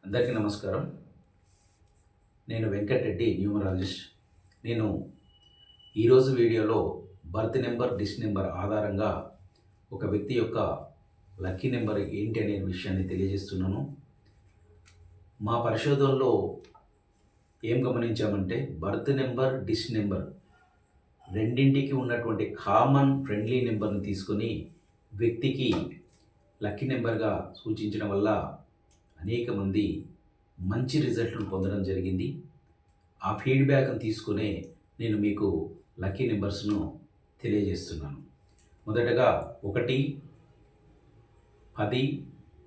అందరికీ నమస్కారం. నేను వెంకటరెడ్డి, న్యూమరాలజిస్ట్. నేను ఈరోజు వీడియోలో బర్త్ నెంబర్, డిస్ నెంబర్ ఆధారంగా ఒక వ్యక్తి యొక్క లక్కీ నెంబర్ ఏంటి అనే విషయాన్ని తెలియజేస్తున్నాను. మా పరిశోధనలో ఏం గమనించామంటే బర్త్ నెంబర్, డిస్ నెంబర్ రెండింటికి ఉన్నటువంటి కామన్ ఫ్రెండ్లీ నెంబర్ని తీసుకొని వ్యక్తికి లక్కీ నెంబర్గా సూచించడం వల్ల అనేక మంది మంచి రిజల్ట్ను పొందడం జరిగింది. ఆ ఫీడ్బ్యాక్ని తీసుకునే నేను మీకు లక్కీ నెంబర్స్ను తెలియజేస్తున్నాను. మొదటగా 1, 10,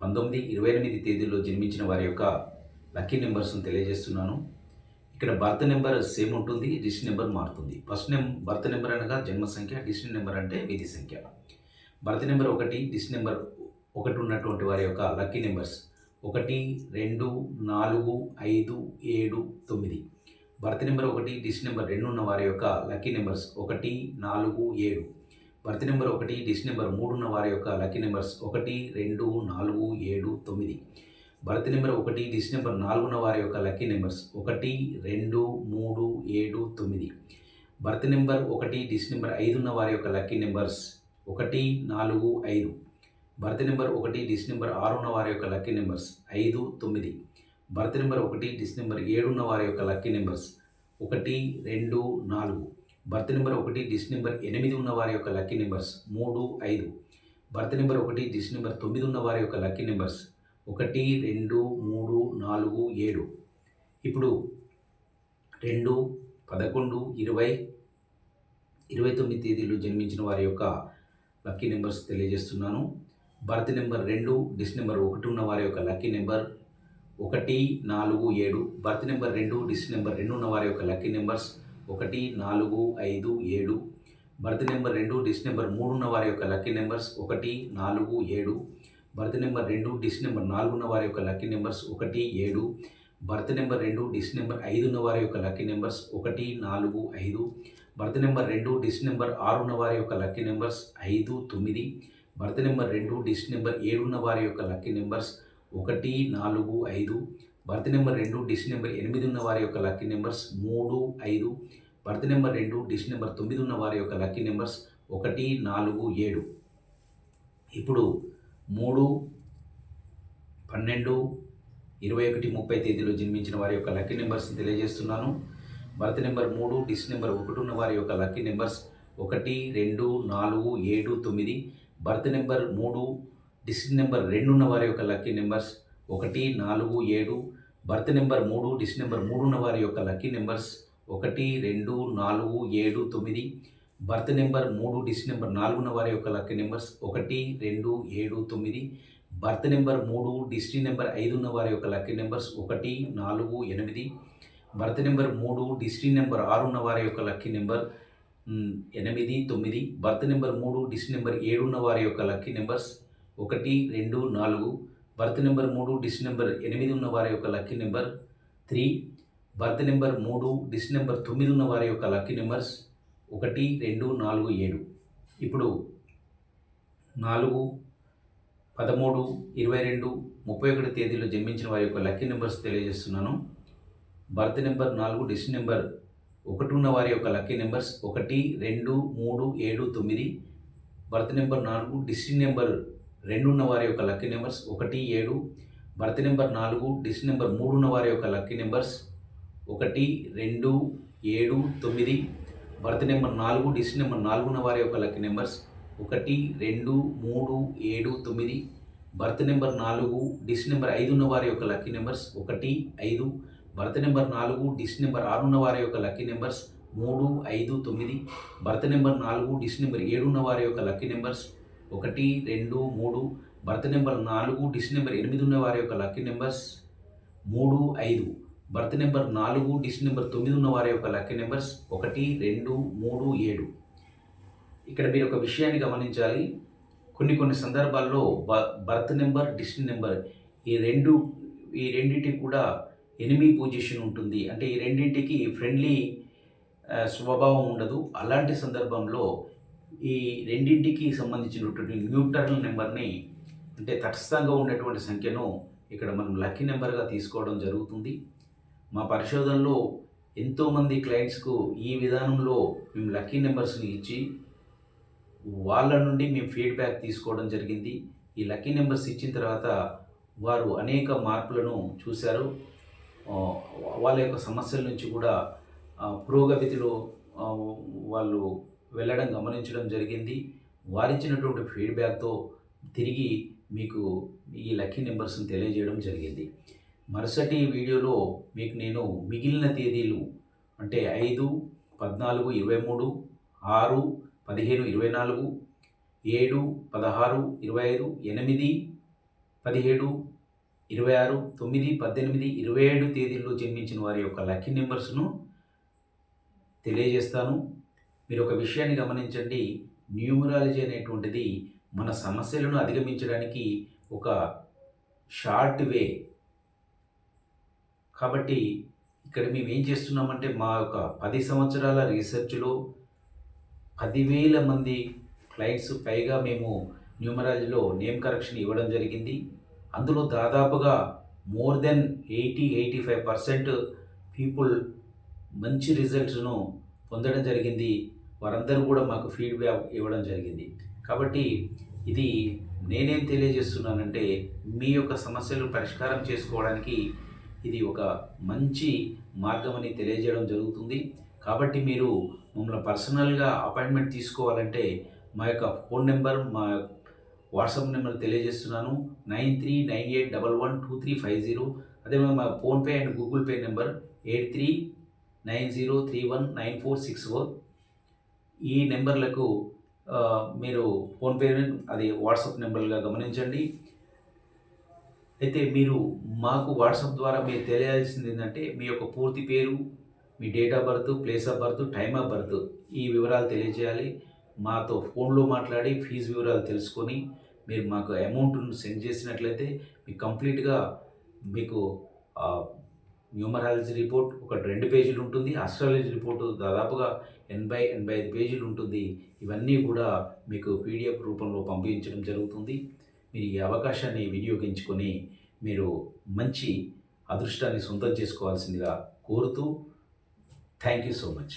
19, 28 తేదీల్లో జన్మించిన వారి యొక్క లక్కీ నెంబర్స్ను తెలియజేస్తున్నాను. ఇక్కడ బర్త్ నెంబర్ సేమ్ ఉంటుంది, డిస్ నెంబర్ మారుతుంది. బర్త్ నెంబర్ అనగా జన్మ సంఖ్య, డిస్ నెంబర్ అంటే విధి సంఖ్య. బర్త్ నెంబర్ 1, డిస్ నెంబర్ 1 ఉన్నటువంటి వారి యొక్క లక్కీ నెంబర్స్ 1, 2, 4, 5, 7, 9. బర్త్ నెంబర్ 1, డిస్ నెంబర్ 2 ఉన్న వారి యొక్క లక్కీ నెంబర్స్ 1, 4, 7. బర్త్ నెంబర్ 1, డిస్ నెంబర్ 3 ఉన్న వారి యొక్క లక్కీ నెంబర్స్ 1, 2, 4, 7, 9. బర్త్ నెంబర్ 1, డిస్ నెంబర్ 4 ఉన్న వారి యొక్క లక్కీ నెంబర్స్ 1, 2, 3, 7, 9. బర్త్ నెంబర్ 1, డిస్ నెంబర్ 5 ఉన్న వారి యొక్క లక్కీ నెంబర్స్ 1, 4, 5. బర్త్ నెంబర్ 1, డిస్ నెంబర్ 6 ఉన్న వారి యొక్క లక్కీ నెంబర్స్ 5, 9. బర్త్ నెంబర్ 1, డిస్ నెంబర్ 7 ఉన్న వారి యొక్క లక్కీ నెంబర్స్ 1, 2, 4. బర్త్ నెంబర్ 1, డిస్ నెంబర్ 8 ఉన్న వారి యొక్క లక్కీ నెంబర్స్ 3, 5. బర్త్ నెంబర్ 1, డిస్ నెంబర్ 9 ఉన్న వారి యొక్క లక్కీ నెంబర్స్ 1, 2, 3, 4, 7. ఇప్పుడు 2, 11, 20, 29 తేదీలు జన్మించిన వారి యొక్క లక్కీ నెంబర్స్ తెలియజేస్తున్నాను. బర్త్ నెంబర్ 2, డిస్ నెంబర్ 1 ఉన్న వారి యొక్క లక్కీ నెంబర్ 1, 4, 7. బర్త్ నెంబర్ 2, డిస్ నెంబర్ 2 ఉన్న వారి యొక్క లక్కీ నెంబర్స్ 1, 4, 5, 7. బర్త్ నెంబర్ 2, డిస్ నెంబర్ 3 ఉన్న వారి యొక్క లక్కీ నెంబర్స్ 1, 4, 7. బర్త్ నెంబర్ 2, డిస్ నెంబర్ 4 ఉన్న వారి యొక్క లక్కీ నెంబర్స్ 1, 7. బర్త్ నెంబర్ 2, డిస్ నెంబర్ 5 ఉన్న వారి యొక్క లక్కీ నెంబర్స్ 1, 4, 5. బర్త్ నెంబర్ 2, డిస్ నెంబర్ 6 ఉన్న వారి యొక్క లక్కీ నెంబర్స్ 5, 9. బర్త్ నెంబర్ 2, డిస్ నెంబర్ 7 ఉన్న వారి యొక్క లక్కీ నెంబర్స్ 1, 4, 5. బర్త్ నెంబర్ 2, డిస్ నెంబర్ 8 ఉన్న వారి యొక్క లక్కీ నెంబర్స్ 3, 5. బర్త్ నెంబర్ 2, డిస్ నెంబర్ 9 ఉన్న వారి యొక్క లక్కీ నెంబర్స్ 1, 4, 7. ఇప్పుడు 3, 12, 21, 30 తేదీలో జన్మించిన వారి యొక్క లక్కీ నెంబర్స్ తెలియజేస్తున్నాను. బర్త్ నెంబర్ 3, డిస్ నెంబర్ 1 ఉన్న వారి యొక్క లక్కీ నెంబర్స్ 1, 2, 4, 7, 9. బర్త్ నెంబర్ 3, డిస్ నెంబర్ 2 ఉన్న వారి యొక్క లక్కీ నెంబర్స్ 1, 4, 7. బర్త్ నెంబర్ 3, డిస్ నెంబర్ 3 ఉన్న వారి యొక్క లక్కీ నెంబర్స్ 1, 2, 4, 7, 9. బర్త్ నెంబర్ 3, డిస్ నెంబర్ 4 ఉన్న వారి యొక్క లక్కీ నెంబర్స్ 1, 2, 7, 9. బర్త్ నెంబర్ 3, డిస్ నెంబర్ 5 ఉన్న వారి యొక్క లక్కీ నెంబర్స్ 1, 4, 8. బర్త్ నెంబర్ 3, డిస్ నెంబర్ 6 ఉన్న వారి యొక్క లక్కీ నెంబర్ 8, 9. బర్త్ నెంబర్ 3, డిస్ నెంబర్ 7 ఉన్న వారి యొక్క లక్కీ నెంబర్స్ 1, 2, 4. బర్త్ నెంబర్ 3, డిస్ నెంబర్ 8 ఉన్న వారి యొక్క లక్కీ నెంబర్ 3. బర్త్ నెంబర్ 3, డిస్ నెంబర్ 9 ఉన్న వారి యొక్క లక్కీ నెంబర్స్ 1, 2, 4, 7. ఇప్పుడు 4, 13, 22, 31 తేదీలో జన్మించిన వారి యొక్క లక్కీ నెంబర్స్ తెలియజేస్తున్నాను. బర్త్ నెంబర్ 4, డిస్ నెంబర్ 1 ఉన్న వారి యొక్క లక్కీ నెంబర్స్ 1, 2, 3, 7, 9. బర్త్ నెంబర్ 4, డిస్ నెంబర్ 2 ఉన్న వారి యొక్క లక్కీ నెంబర్స్ 1, 7. బర్త్ నెంబర్ 4, డిస్ నెంబర్ 3 ఉన్న వారి యొక్క లక్కీ నెంబర్స్ 1, 2, 7, 9. బర్త్ నెంబర్ 4, డిస్ నెంబర్ 4 ఉన్న వారి యొక్క లక్కీ నెంబర్స్ 1, 2, 3, 7, 9. బర్త్ నెంబర్ 4, డిస్ నెంబర్ 5 ఉన్న వారి యొక్క లక్కీ నెంబర్స్ 1, 5. బర్త్ నెంబర్ 4, డిస్ నెంబర్ 6 ఉన్న వారి యొక్క లక్కీ నెంబర్స్ 3, 5, 9. బర్త్ నెంబర్ 4, డిస్ నెంబర్ 7 ఉన్న వారి యొక్క లక్కీ నెంబర్స్ 1, 2, 3. బర్త్ నెంబర్ 4, డిస్ నెంబర్ 8 ఉన్న వారి యొక్క లక్కీ నెంబర్స్ 3, 5. బర్త్ నెంబర్ 4, డిస్ నెంబర్ 9 ఉన్న వారి యొక్క లక్కీ నెంబర్స్ 1, 2, 3, 7. ఇక్కడ మీరు ఒక విషయాన్ని గమనించాలి. కొన్ని సందర్భాల్లో బర్త్ నెంబర్, డిస్ నెంబర్ ఈ రెండింటికి కూడా ఎనిమీ పొజిషన్ ఉంటుంది. అంటే ఈ రెండింటికి ఫ్రెండ్లీ స్వభావం ఉండదు. అలాంటి సందర్భంలో ఈ రెండింటికి సంబంధించినటువంటి న్యూట్రల్ నెంబర్ని, అంటే తటస్థంగా ఉండేటువంటి సంఖ్యను ఇక్కడ మనం లక్కీ నెంబర్గా తీసుకోవడం జరుగుతుంది. మా పరిశోధనలో ఎంతోమంది క్లయింట్స్కు ఈ విధానంలో మేము లక్కీ నెంబర్స్ని ఇచ్చి వాళ్ళ నుండి మేము ఫీడ్బ్యాక్ తీసుకోవడం జరిగింది. ఈ లక్కీ నెంబర్స్ ఇచ్చిన తర్వాత వారు అనేక మార్పులను చూశారు. ఆహ్, వాళ్ళ యొక్క సమస్యల నుంచి కూడా పురోగతిలో ఆహ్, వాళ్ళు వెళ్ళడం గమనించడం జరిగింది. వారిచ్చినటువంటి ఫీడ్బ్యాక్‌తో తిరిగి మీకు ఈ లక్కీ నెంబర్స్‌ని తెలియజేయడం జరిగింది. మరుసటి వీడియోలో మీకు నేను మిగిలిన తేదీలు అంటే 5, 14, 23, 6, 15, 24, 7, 16, 25, 8, 17, 26, 9, 18, 27 తేదీల్లో జన్మించిన వారి యొక్క లక్కీ నెంబర్స్‌ను తెలియజేస్తాను. మీరు ఒక విషయాన్ని గమనించండి. న్యూమరాలజీ అనేటువంటిది మన సమస్యలను అధిగమించడానికి ఒక షార్ట్ వే. కాబట్టి ఇక్కడ మేము ఏం చేస్తున్నామంటే మా యొక్క 10 సంవత్సరాల రీసెర్చ్‌లో 10,000 మంది క్లయింట్స్ పైగా మేము న్యూమరాలజీలో నేమ్ కరెక్షన్ ఇవ్వడం జరిగింది. అందులో దాదాపుగా మోర్ దెన్ 85% పీపుల్ మంచి రిజల్ట్స్‌ను పొందడం జరిగింది. వారందరూ కూడా మాకు ఫీడ్‌బ్యాక్ ఇవ్వడం జరిగింది. కాబట్టి ఇది నేనేం తెలియజేస్తున్నానంటే మీ యొక్క సమస్యలు పరిష్కారం చేసుకోవడానికి ఇది ఒక మంచి మార్గమని తెలియజేయడం జరుగుతుంది. కాబట్టి మీరు మమ్మల్ని పర్సనల్‌గా అపాయింట్మెంట్ తీసుకోవాలంటే మా యొక్క ఫోన్ నెంబర్, మా వాట్సాప్ నెంబర్ తెలియజేస్తున్నాను. 9398112350. అదేవిధంగా మా PhonePe and Google pay number 8390319464. ఈ నెంబర్లకు మీరు ఫోన్‌పే అది వాట్సాప్ నెంబర్‌లుగా గమనించండి. అయితే మీరు మాకు వాట్సాప్ ద్వారా మీరు తెలియాల్సింది ఏంటంటే మీ యొక్క పూర్తి పేరు, మీ date of birth, place of birth, time of birth ఈ వివరాలు తెలియజేయాలి. మాతో ఫోన్లో మాట్లాడి ఫీజు వివరాలు తెలుసుకొని మీరు మాకు అమౌంట్‌ను సెండ్ చేసినట్లయితే మీకు కంప్లీట్‌గా మీకు న్యూమరాలజీ రిపోర్ట్ ఒక 2 పేజీలు ఉంటుంది. ఆస్ట్రాలజీ రిపోర్టు దాదాపుగా 85 పేజీలు ఉంటుంది. ఇవన్నీ కూడా మీకు పీడిఎఫ్ రూపంలో పంపించడం జరుగుతుంది. మీరు ఈ అవకాశాన్ని వినియోగించుకొని మీరు మంచి అదృష్టాన్ని సొంతం చేసుకోవాల్సిందిగా కోరుతూ థ్యాంక్ యూ సో మచ్.